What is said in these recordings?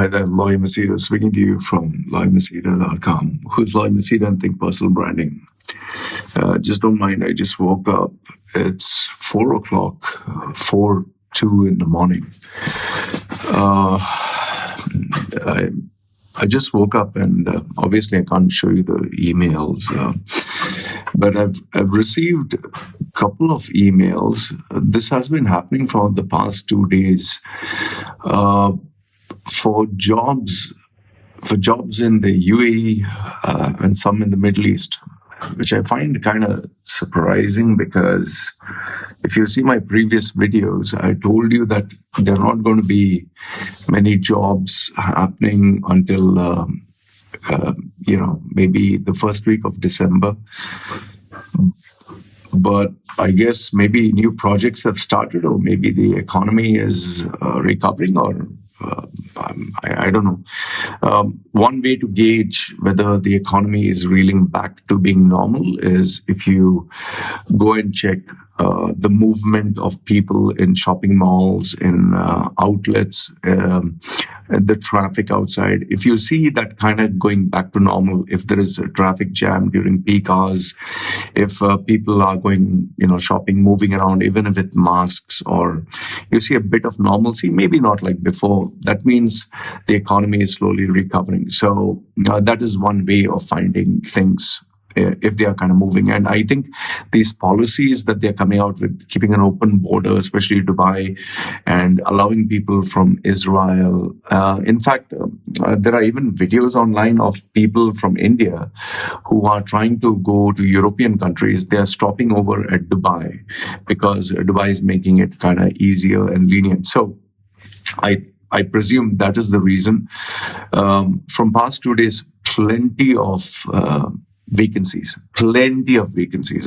Hi there, Loy Machedo speaking to you from loymachedo.com. Who's Loy Machedo and Think Personal Branding? Just don't mind, I just woke up. It's 4 o'clock, 4:02 in the morning. I just woke up and obviously I can't show you the emails, but I've received a couple of emails. This has been happening for the past 2 days. For jobs in the UAE and some in the Middle East, which I find kind of surprising because if you see my previous videos, I told you that there are not going to be many jobs happening until maybe the first week of December. But I guess maybe new projects have started, or maybe the economy is recovering, or I don't know. One way to gauge whether the economy is reeling back to being normal is if you go and check the movement of people in shopping malls, in outlets, the traffic outside. If you see that kind of going back to normal, if there is a traffic jam during peak hours, if people are going, shopping, moving around, even if with masks, or you see a bit of normalcy, maybe not like before, that means the economy is slowly recovering. So that is one way of finding things, if they are kind of moving. And I think these policies that they're coming out with, keeping an open border, especially Dubai, and allowing people from Israel. In fact, there are even videos online of people from India who are trying to go to European countries. They are stopping over at Dubai because Dubai is making it kind of easier and lenient. So I presume that is the reason. From past 2 days, plenty of vacancies.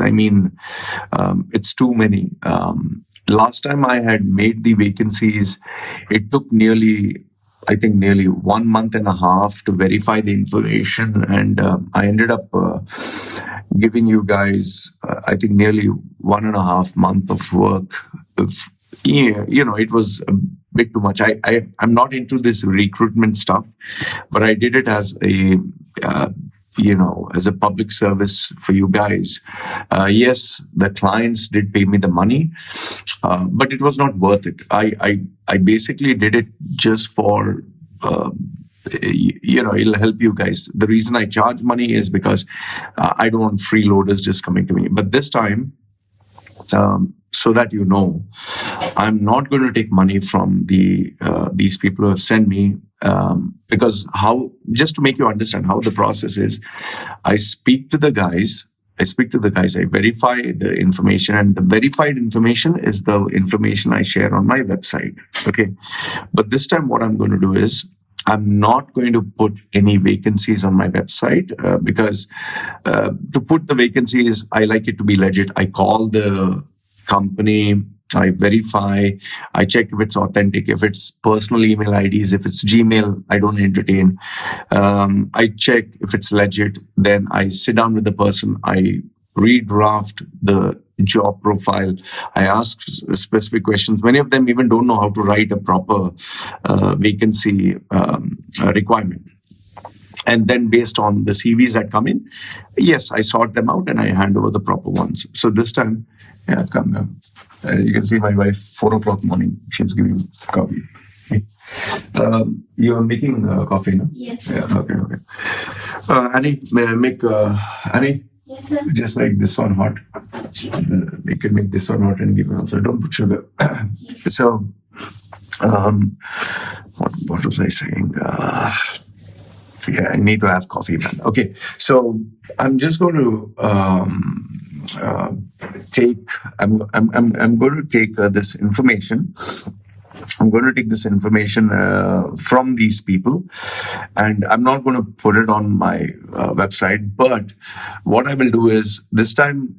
I mean, it's too many. Last time I had made the vacancies, it took nearly 1 month and a half to verify the information. And I ended up giving you guys, I think, nearly 1.5 months of work. It was a bit too much. I'm not into this recruitment stuff, but I did it as as a public service for you guys. Yes, the clients did pay me the money, but it was not worth it. I basically did it just for, it'll help you guys. The reason I charge money is because I don't want freeloaders just coming to me. But this time, so that I'm not going to take money from these people who have sent me, because just to make you understand how the process is, I speak to the guys, I verify the information, and the verified information is the information I share on my website. Okay. But this time what I'm going to do is, I'm not going to put any vacancies on my website because to put the vacancies, I like it to be legit. I call the company, I verify, I check if it's authentic, if it's personal email IDs, if it's Gmail, I don't entertain. I check if it's legit. Then I sit down with the person, I redraft the job profile, I ask specific questions. Many of them even don't know how to write a proper vacancy requirement. And then based on the CVs that come in, yes, I sort them out and I hand over the proper ones. So this time, come. You can see my wife, 4 o'clock morning, she's giving coffee. You're making coffee, no? Yes. Yeah, okay. Annie, may I make, Annie? Yes, sir. Just make this one hot. You can make this one hot and give me also. Don't put sugar. So, what was I saying? I need to have coffee, man. Okay, so I'm just going to I'm going to take this information. I'm going to take this information from these people, and I'm not going to put it on my website. But what I will do is, this time,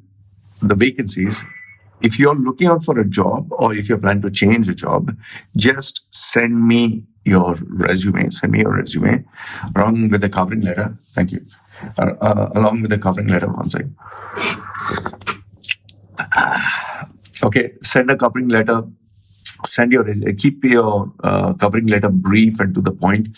the vacancies, if you're looking out for a job or if you're planning to change a job, just send me your resume. Send me your resume along with the covering letter. Thank you. Along with the covering letter, one second. Okay, send a covering letter keep your covering letter brief and to the point.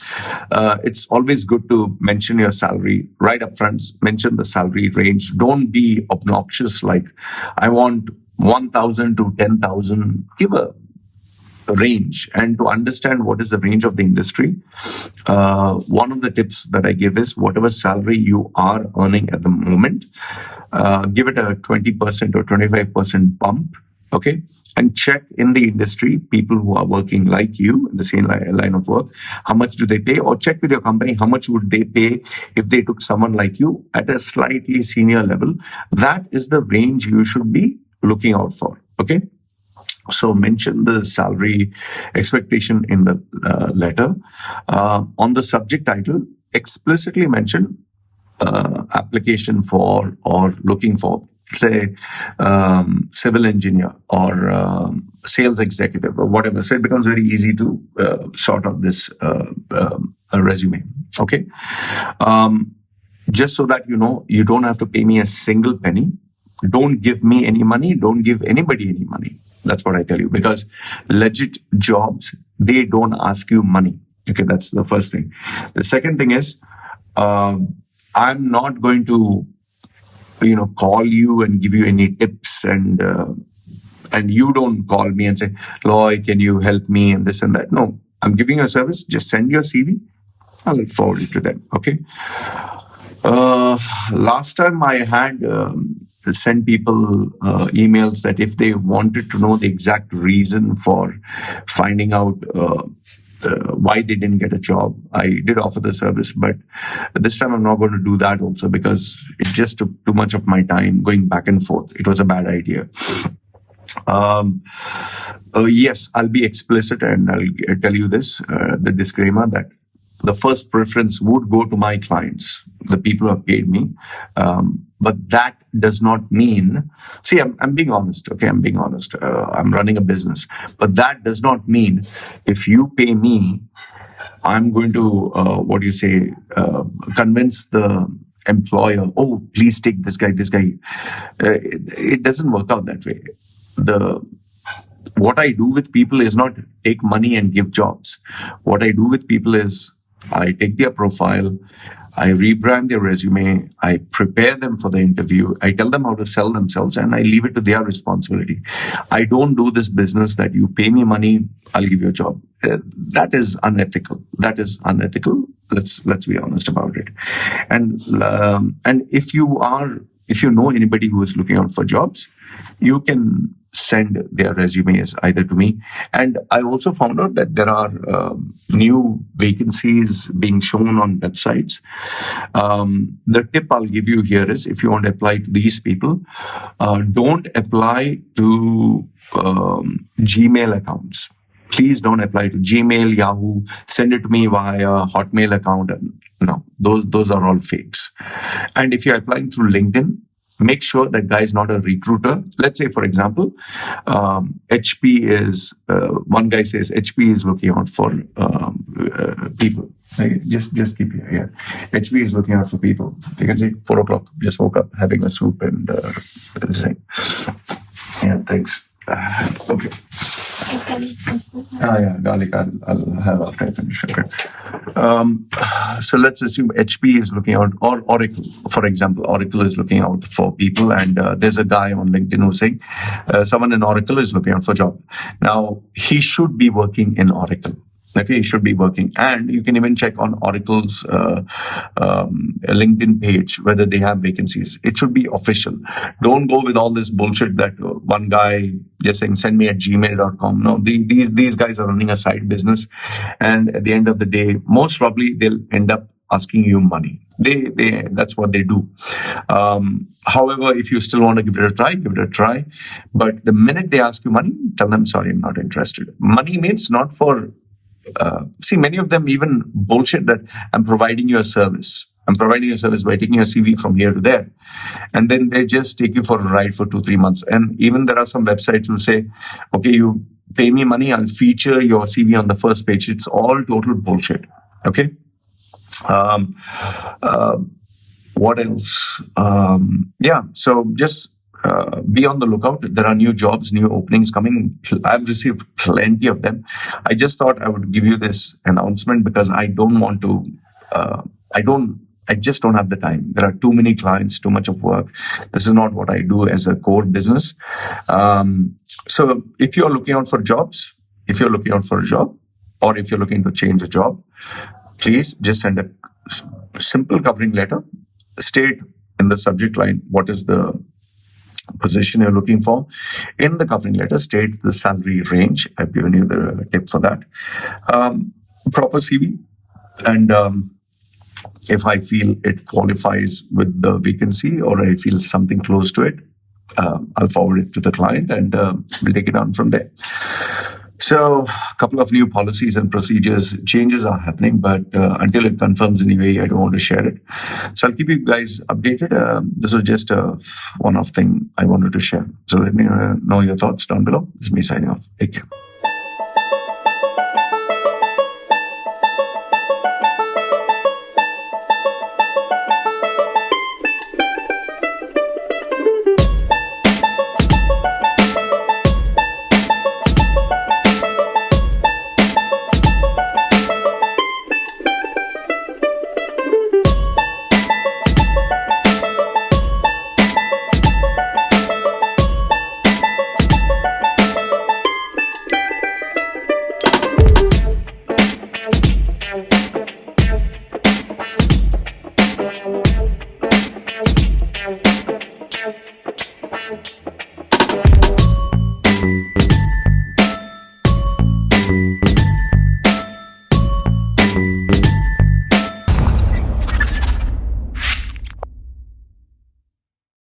It's always good to mention your salary right up front. Mention the salary range. Don't be obnoxious like I want 1,000 to 10,000. Give a range, and to understand what is the range of the industry. One of the tips that I give is whatever salary you are earning at the moment, give it a 20% or 25% bump. Okay. And check in the industry, people who are working like you in the same line of work, how much do they pay? Or check with your company, how much would they pay if they took someone like you at a slightly senior level? That is the range you should be looking out for. Okay. So mention the salary expectation in the letter. On the subject title, explicitly mention application for or looking for, say, civil engineer or sales executive or whatever. So it becomes very easy to sort out this resume. Okay. Just so that you know, you don't have to pay me a single penny. Don't give me any money. Don't give anybody any money. That's what I tell you, because legit jobs, they don't ask you money. Okay, that's the first thing. The second thing is, I'm not going to, call you and give you any tips, and you don't call me and say, Loy, can you help me and this and that. No, I'm giving you a service. Just send your CV. I'll forward it to them. Okay. Last time I had sent people emails that if they wanted to know the exact reason for finding out why they didn't get a job, I did offer the service, but this time I'm not going to do that also, because it just took too much of my time going back and forth. It was a bad idea. Yes, I'll be explicit and I'll tell you this, the disclaimer that the first preference would go to my clients, the people who have paid me. But that does not mean, see, I'm being honest. Okay, I'm being honest. I'm running a business, but that does not mean if you pay me, I'm going to, convince the employer, oh, please take this guy. It doesn't work out that way. What I do with people is not take money and give jobs. What I do with people is I take their profile, I rebrand their resume, I prepare them for the interview, I tell them how to sell themselves, and I leave it to their responsibility. I don't do this business that you pay me money, I'll give you a job. That is unethical. Let's be honest about it. And if you know anybody who is looking out for jobs, you can send their resumes either to me. And I also found out that there are new vacancies being shown on websites. The tip I'll give you here is, if you want to apply to these people, don't apply to Gmail accounts. Please don't apply to Gmail, Yahoo. Send it to me via Hotmail account. No, those are all fakes. And if you're applying through LinkedIn, make sure that guy is not a recruiter. Let's say, for example, HP is, one guy says HP is looking out for people. Just keep it here. HP is looking out for people. You can see 4 o'clock, just woke up having a soup and saying, yeah, thanks. Okay. Garlic I'll have after I finish. Okay. So let's assume HP is looking out, or Oracle, for example. Oracle is looking out for people, and there's a guy on LinkedIn who's saying someone in Oracle is looking out for a job. Now, he should be working in Oracle. Okay, he should be working. And you can even check on Oracle's LinkedIn page whether they have vacancies. It should be official. Don't go with all this bullshit that one guy just saying, send me at gmail.com. No, these guys are running a side business. And at the end of the day, most probably they'll end up asking you money. That's what they do. However, if you still want to give it a try. But the minute they ask you money, tell them, sorry, I'm not interested. Money means not for... see, many of them even bullshit that I'm providing you a service. I'm providing you a service by taking your CV from here to there. And then they just take you for a ride for 2-3 months. And even there are some websites who say, okay, you pay me money, I'll feature your CV on the first page. It's all total bullshit. Okay. What else? So just be on the lookout. There are new jobs, new openings coming. I've received plenty of them. I just thought I would give you this announcement because I don't want to. I just don't have the time. There are too many clients, too much of work. This is not what I do as a core business. So if you're looking out for jobs, if you're looking out for a job, or if you're looking to change a job, please just send a simple covering letter. State in the subject line what is the position you're looking for. In the covering letter, state the salary range. I've given you the tip for that. Proper CV. And if I feel it qualifies with the vacancy or I feel something close to it, I'll forward it to the client and we'll take it on from there. So a couple of new policies and procedures changes are happening, but until it confirms in UAE, I don't want to share it. So I'll keep you guys updated. This was just a one-off thing I wanted to share. So let me know your thoughts down below. This is me signing off. Take care.